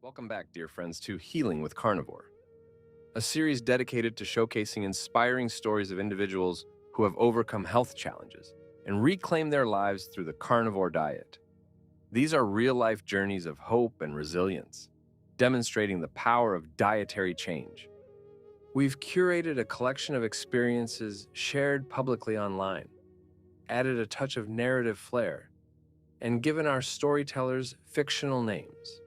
Welcome back, dear friends, to Healing with Carnivore, a series dedicated to showcasing inspiring stories of individuals who have overcome health challenges and reclaim their lives through the carnivore diet. These are real-life journeys of hope and resilience, demonstrating the power of dietary change. We've curated a collection of experiences shared publicly online, added a touch of narrative flair, and given our storytellers fictional names.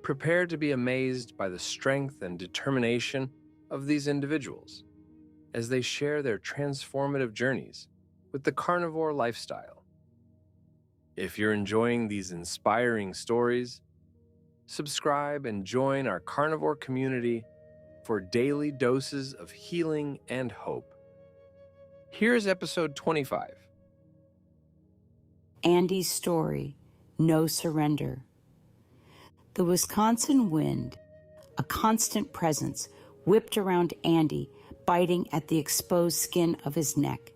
Prepare to be amazed by the strength and determination of these individuals as they share their transformative journeys with the carnivore lifestyle. If you're enjoying these inspiring stories, subscribe and join our carnivore community for daily doses of healing and hope. Here's episode 25. Andy's story, No Surrender. The Wisconsin wind, a constant presence, whipped around Andy, biting at the exposed skin of his neck.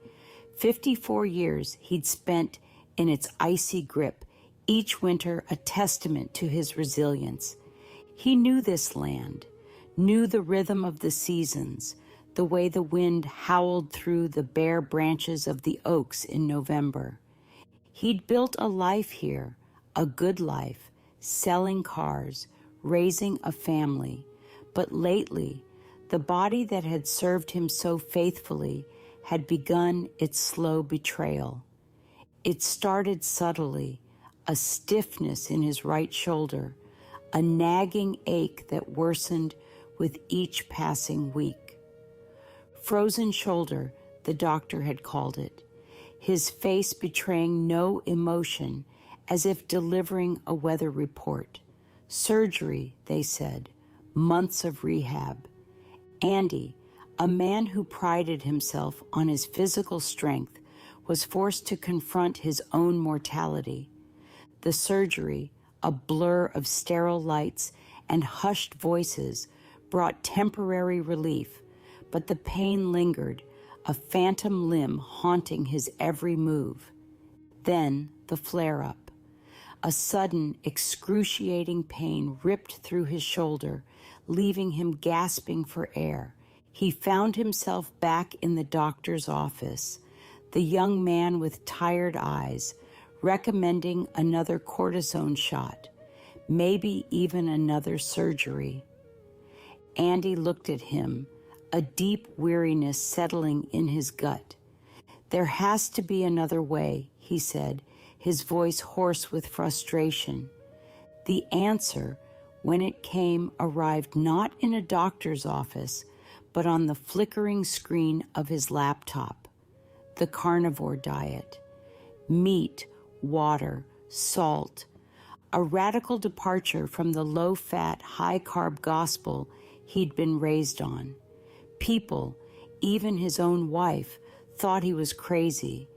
54 years he'd spent in its icy grip, each winter a testament to his resilience. He knew this land, knew the rhythm of the seasons, the way the wind howled through the bare branches of the oaks in November. He'd built a life here, a good life, selling cars, raising a family. But lately, the body that had served him so faithfully had begun its slow betrayal. It started subtly, a stiffness in his right shoulder, a nagging ache that worsened with each passing week. Frozen shoulder, the doctor had called it, his face betraying no emotion, as if delivering a weather report. Surgery, they said, months of rehab. Andy, a man who prided himself on his physical strength, was forced to confront his own mortality. The surgery, a blur of sterile lights and hushed voices, brought temporary relief, but the pain lingered, a phantom limb haunting his every move. Then the flare-up. A sudden, excruciating pain ripped through his shoulder, leaving him gasping for air. He found himself back in the doctor's office, the young man with tired eyes, recommending another cortisone shot, maybe even another surgery. Andy looked at him, a deep weariness settling in his gut. "There has to be another way," he said, his voice hoarse with frustration. The answer, when it came, arrived not in a doctor's office, but on the flickering screen of his laptop. The carnivore diet. Meat, water, salt. A radical departure from the low-fat, high-carb gospel he'd been raised on. People, even his own wife, thought he was crazy.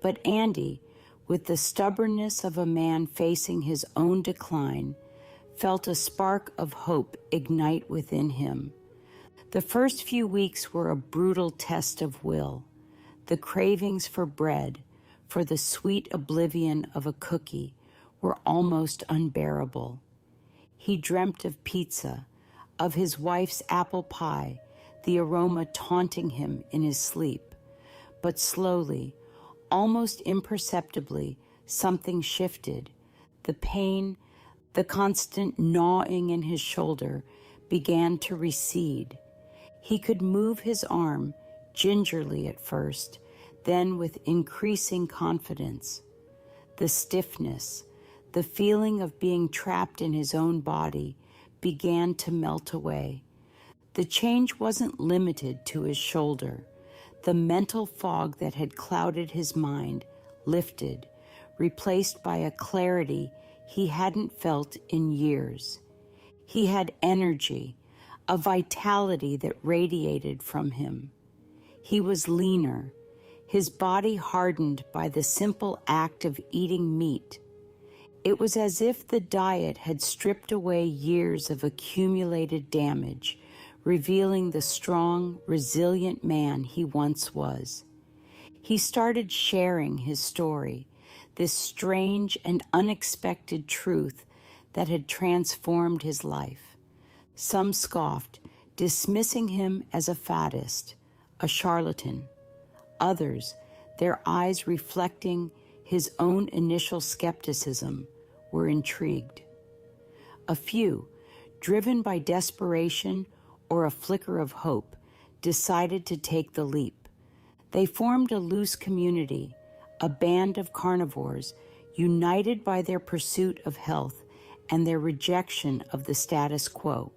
But Andy, with the stubbornness of a man facing his own decline, felt a spark of hope ignite within him. The first few weeks were a brutal test of will. The cravings for bread, for the sweet oblivion of a cookie, were almost unbearable. He dreamt of pizza, of his wife's apple pie, the aroma taunting him in his sleep. But slowly, almost imperceptibly, something shifted. The pain, the constant gnawing in his shoulder, began to recede. He could move his arm, gingerly at first, then with increasing confidence. The stiffness, the feeling of being trapped in his own body, began to melt away. The change wasn't limited to his shoulder. The mental fog that had clouded his mind lifted, replaced by a clarity he hadn't felt in years. He had energy, a vitality that radiated from him. He was leaner, his body hardened by the simple act of eating meat. It was as if the diet had stripped away years of accumulated damage, revealing the strong, resilient man he once was. He started sharing his story, this strange and unexpected truth that had transformed his life. Some scoffed, dismissing him as a faddist, a charlatan. Others, their eyes reflecting his own initial skepticism, were intrigued. A few, driven by desperation or a flicker of hope, decided to take the leap. They formed a loose community, a band of carnivores, united by their pursuit of health and their rejection of the status quo.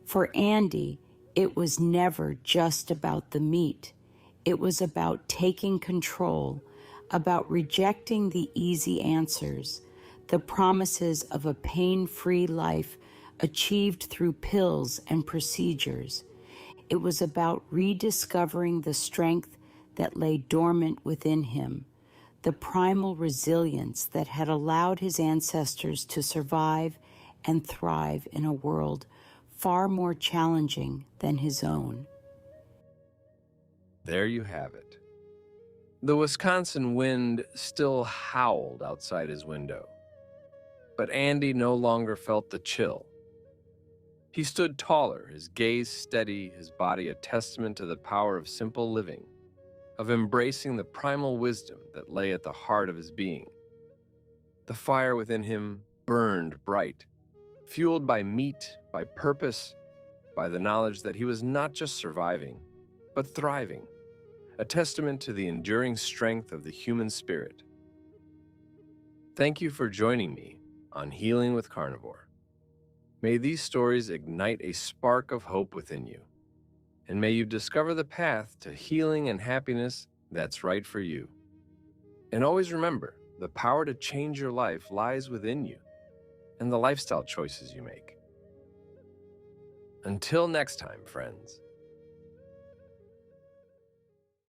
For Andy, it was never just about the meat. It was about taking control, about rejecting the easy answers, the promises of a pain-free life achieved through pills and procedures. It was about rediscovering the strength that lay dormant within him, the primal resilience that had allowed his ancestors to survive and thrive in a world far more challenging than his own. There you have it. The Wisconsin wind still howled outside his window, but Andy no longer felt the chill. He stood taller, his gaze steady, his body a testament to the power of simple living, of embracing the primal wisdom that lay at the heart of his being. The fire within him burned bright, fueled by meat, by purpose, by the knowledge that he was not just surviving, but thriving, a testament to the enduring strength of the human spirit. Thank you for joining me on Healing with Carnivore. May these stories ignite a spark of hope within you, and may you discover the path to healing and happiness that's right for you. And always remember, the power to change your life lies within you and the lifestyle choices you make. Until next time, friends.